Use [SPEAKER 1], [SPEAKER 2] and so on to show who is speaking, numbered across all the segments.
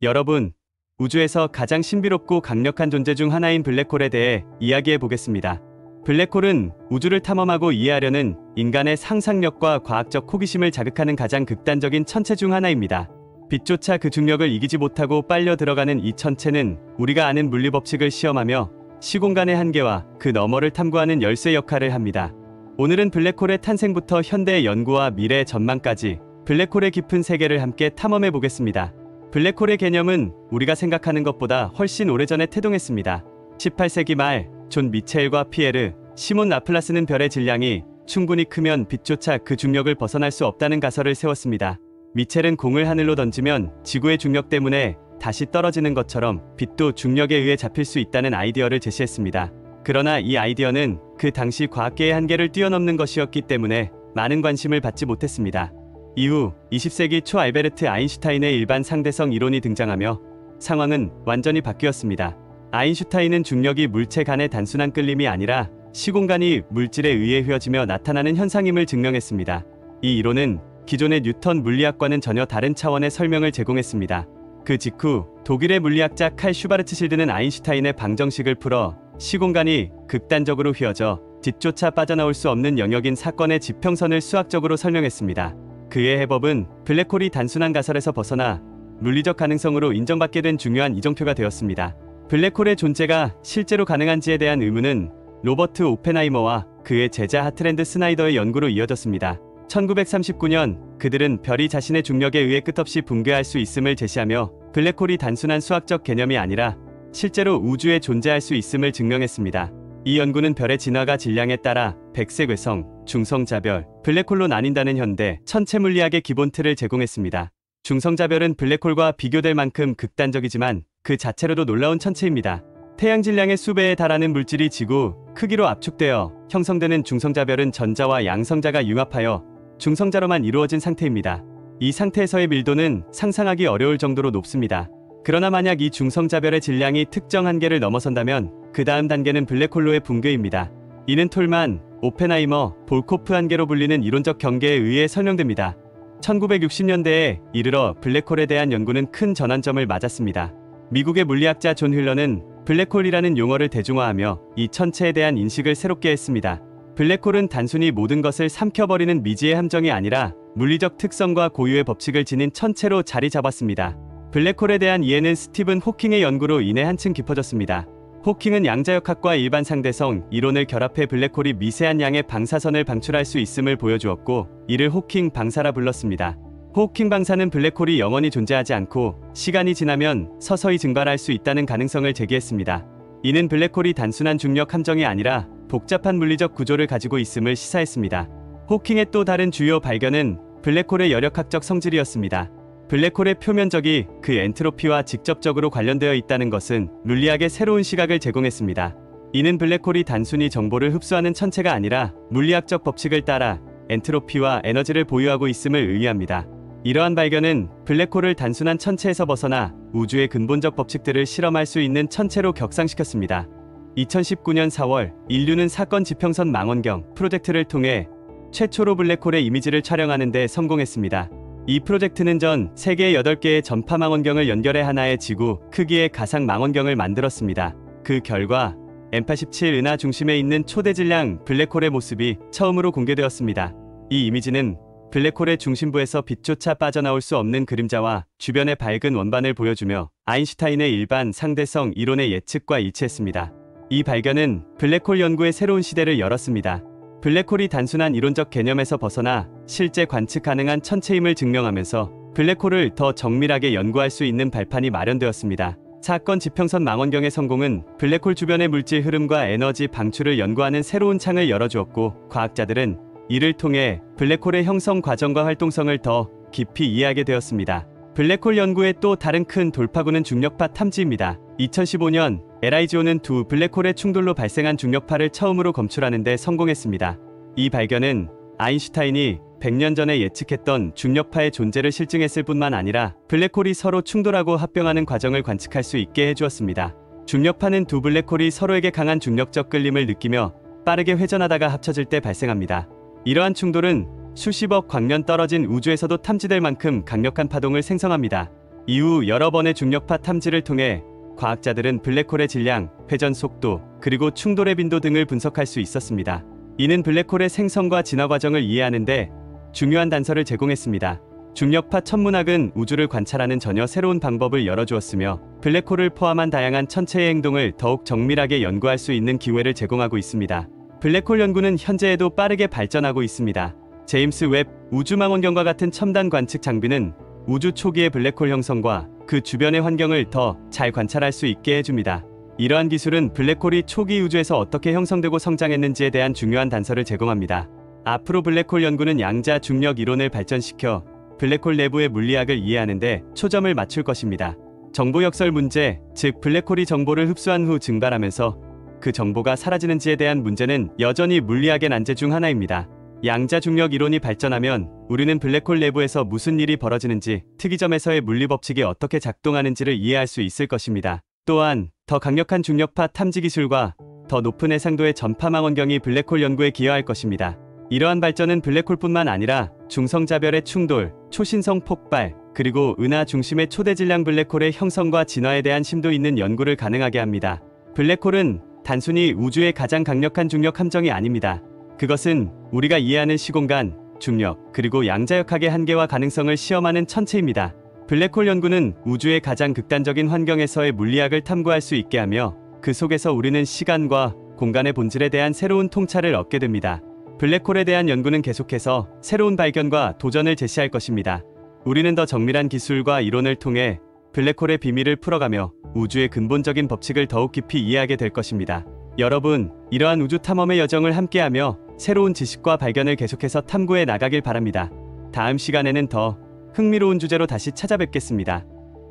[SPEAKER 1] 여러분, 우주에서 가장 신비롭고 강력한 존재 중 하나인 블랙홀에 대해 이야기해 보겠습니다. 블랙홀은 우주를 탐험하고 이해하려는 인간의 상상력과 과학적 호기심을 자극하는 가장 극단적인 천체 중 하나입니다. 빛조차 그 중력을 이기지 못하고 빨려 들어가는 이 천체는 우리가 아는 물리 법칙을 시험하며 시공간의 한계와 그 너머를 탐구하는 열쇠 역할을 합니다. 오늘은 블랙홀의 탄생부터 현대의 연구와 미래의 전망까지 블랙홀의 깊은 세계를 함께 탐험해 보겠습니다. 블랙홀의 개념은 우리가 생각하는 것보다 훨씬 오래전에 태동했습니다. 18세기 말 존 미체일과 피에르, 시몬 라플라스는 별의 질량이 충분히 크면 빛조차 그 중력을 벗어날 수 없다는 가설을 세웠습니다. 미첼은 공을 하늘로 던지면 지구의 중력 때문에 다시 떨어지는 것처럼 빛도 중력에 의해 잡힐 수 있다는 아이디어를 제시했습니다. 그러나 이 아이디어는 그 당시 과학계의 한계를 뛰어넘는 것이었기 때문에 많은 관심을 받지 못했습니다. 이후 20세기 초 알베르트 아인슈타인의 일반 상대성 이론이 등장하며 상황은 완전히 바뀌었습니다. 아인슈타인은 중력이 물체 간의 단순한 끌림이 아니라 시공간이 물질에 의해 휘어지며 나타나는 현상임을 증명했습니다. 이 이론은 기존의 뉴턴 물리학과는 전혀 다른 차원의 설명을 제공했습니다. 그 직후 독일의 물리학자 칼 슈바르츠실드는 아인슈타인의 방정식을 풀어 시공간이 극단적으로 휘어져 빛조차 빠져나올 수 없는 영역인 사건의 지평선을 수학적으로 설명했습니다. 그의 해법은 블랙홀이 단순한 가설에서 벗어나 물리적 가능성으로 인정받게 된 중요한 이정표가 되었습니다. 블랙홀의 존재가 실제로 가능한지에 대한 의문은 로버트 오펜하이머와 그의 제자 하트랜드 스나이더의 연구로 이어졌습니다. 1939년 그들은 별이 자신의 중력에 의해 끝없이 붕괴할 수 있음을 제시하며 블랙홀이 단순한 수학적 개념이 아니라 실제로 우주에 존재할 수 있음을 증명했습니다. 이 연구는 별의 진화가 질량에 따라 백색외성, 중성자별, 블랙홀로 나뉜다는 현대 천체 물리학의 기본 틀을 제공했습니다. 중성자별은 블랙홀과 비교될 만큼 극단적이지만 그 자체로도 놀라운 천체입니다. 태양 질량의 수배에 달하는 물질이 지구 크기로 압축되어 형성되는 중성자별은 전자와 양성자가 융합하여 중성자로만 이루어진 상태입니다. 이 상태에서의 밀도는 상상하기 어려울 정도로 높습니다. 그러나 만약 이 중성자별의 질량이 특정 한계를 넘어선다면 그 다음 단계는 블랙홀로의 붕괴입니다. 이는 톨만, 오펜하이머, 볼코프 한계로 불리는 이론적 경계에 의해 설명됩니다. 1960년대에 이르러 블랙홀에 대한 연구는 큰 전환점을 맞았습니다. 미국의 물리학자 존 휠러는 블랙홀이라는 용어를 대중화하며 이 천체에 대한 인식을 새롭게 했습니다. 블랙홀은 단순히 모든 것을 삼켜버리는 미지의 함정이 아니라 물리적 특성과 고유의 법칙을 지닌 천체로 자리 잡았습니다. 블랙홀에 대한 이해는 스티븐 호킹의 연구로 인해 한층 깊어졌습니다. 호킹은 양자역학과 일반 상대성 이론을 결합해 블랙홀이 미세한 양의 방사선을 방출할 수 있음을 보여주었고 이를 호킹 방사라 불렀습니다. 호킹 방사는 블랙홀이 영원히 존재하지 않고 시간이 지나면 서서히 증발할 수 있다는 가능성을 제기했습니다. 이는 블랙홀이 단순한 중력 함정이 아니라 복잡한 물리적 구조를 가지고 있음을 시사했습니다. 호킹의 또 다른 주요 발견은 블랙홀의 열역학적 성질이었습니다. 블랙홀의 표면적이 그 엔트로피와 직접적으로 관련되어 있다는 것은 물리학의 새로운 시각을 제공했습니다. 이는 블랙홀이 단순히 정보를 흡수하는 천체가 아니라 물리학적 법칙을 따라 엔트로피와 에너지를 보유하고 있음을 의미합니다. 이러한 발견은 블랙홀을 단순한 천체에서 벗어나 우주의 근본적 법칙들을 실험할 수 있는 천체로 격상시켰습니다. 2019년 4월 인류는 사건 지평선 망원경 프로젝트를 통해 최초로 블랙홀의 이미지를 촬영하는 데 성공했습니다. 이 프로젝트는 전 세계 8개의 전파 망원경을 연결해 하나의 지구 크기의 가상 망원경을 만들었습니다. 그 결과 M87 은하 중심에 있는 초대질량 블랙홀의 모습이 처음으로 공개되었습니다. 이 이미지는 블랙홀의 중심부에서 빛조차 빠져나올 수 없는 그림자와 주변의 밝은 원반을 보여주며 아인슈타인의 일반 상대성 이론의 예측과 일치했습니다. 이 발견은 블랙홀 연구의 새로운 시대를 열었습니다. 블랙홀이 단순한 이론적 개념에서 벗어나 실제 관측 가능한 천체임을 증명하면서 블랙홀을 더 정밀하게 연구할 수 있는 발판이 마련되었습니다. 사건 지평선 망원경의 성공은 블랙홀 주변의 물질 흐름과 에너지 방출을 연구하는 새로운 창을 열어주었고 과학자들은 이를 통해 블랙홀의 형성 과정과 활동성을 더 깊이 이해하게 되었습니다. 블랙홀 연구의 또 다른 큰 돌파구는 중력파 탐지입니다. 2015년 LIGO는 두 블랙홀의 충돌로 발생한 중력파를 처음으로 검출하는 데 성공했습니다. 이 발견은 아인슈타인이 100년 전에 예측했던 중력파의 존재를 실증했을 뿐만 아니라 블랙홀이 서로 충돌하고 합병하는 과정을 관측할 수 있게 해주었습니다. 중력파는 두 블랙홀이 서로에게 강한 중력적 끌림을 느끼며 빠르게 회전하다가 합쳐질 때 발생합니다. 이러한 충돌은 수십억 광년 떨어진 우주에서도 탐지될 만큼 강력한 파동을 생성합니다. 이후 여러 번의 중력파 탐지를 통해 과학자들은 블랙홀의 질량, 회전 속도, 그리고 충돌의 빈도 등을 분석할 수 있었습니다. 이는 블랙홀의 생성과 진화 과정을 이해하는데 중요한 단서를 제공했습니다. 중력파 천문학은 우주를 관찰하는 전혀 새로운 방법을 열어주었으며 블랙홀을 포함한 다양한 천체의 행동을 더욱 정밀하게 연구할 수 있는 기회를 제공하고 있습니다. 블랙홀 연구는 현재에도 빠르게 발전하고 있습니다. 제임스 웹 우주망원경과 같은 첨단 관측 장비는 우주 초기의 블랙홀 형성과 그 주변의 환경을 더 잘 관찰할 수 있게 해줍니다. 이러한 기술은 블랙홀이 초기 우주에서 어떻게 형성되고 성장했는지에 대한 중요한 단서를 제공합니다. 앞으로 블랙홀 연구는 양자 중력 이론을 발전시켜 블랙홀 내부의 물리학을 이해하는 데 초점을 맞출 것입니다. 정보 역설 문제, 즉 블랙홀이 정보를 흡수한 후 증발하면서 그 정보가 사라지는지에 대한 문제는 여전히 물리학의 난제 중 하나입니다. 양자 중력 이론이 발전하면 우리는 블랙홀 내부에서 무슨 일이 벌어지는지, 특이점에서의 물리 법칙이 어떻게 작동하는지를 이해할 수 있을 것입니다. 또한 더 강력한 중력파 탐지 기술과 더 높은 해상도의 전파망원경이 블랙홀 연구에 기여할 것입니다. 이러한 발전은 블랙홀뿐만 아니라 중성자별의 충돌, 초신성 폭발, 그리고 은하 중심의 초대질량 블랙홀의 형성과 진화에 대한 심도 있는 연구를 가능하게 합니다. 블랙홀은 단순히 우주의 가장 강력한 중력 함정이 아닙니다. 그것은 우리가 이해하는 시공간, 중력, 그리고 양자역학의 한계와 가능성을 시험하는 천체입니다. 블랙홀 연구는 우주의 가장 극단적인 환경에서의 물리학을 탐구할 수 있게 하며 그 속에서 우리는 시간과 공간의 본질에 대한 새로운 통찰을 얻게 됩니다. 블랙홀에 대한 연구는 계속해서 새로운 발견과 도전을 제시할 것입니다. 우리는 더 정밀한 기술과 이론을 통해 블랙홀의 비밀을 풀어가며 우주의 근본적인 법칙을 더욱 깊이 이해하게 될 것입니다. 여러분, 이러한 우주 탐험의 여정을 함께하며 새로운 지식과 발견을 계속해서 탐구해 나가길 바랍니다. 다음 시간에는 더 흥미로운 주제로 다시 찾아뵙겠습니다.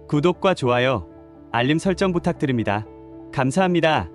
[SPEAKER 1] 구독과 좋아요, 알림 설정 부탁드립니다. 감사합니다.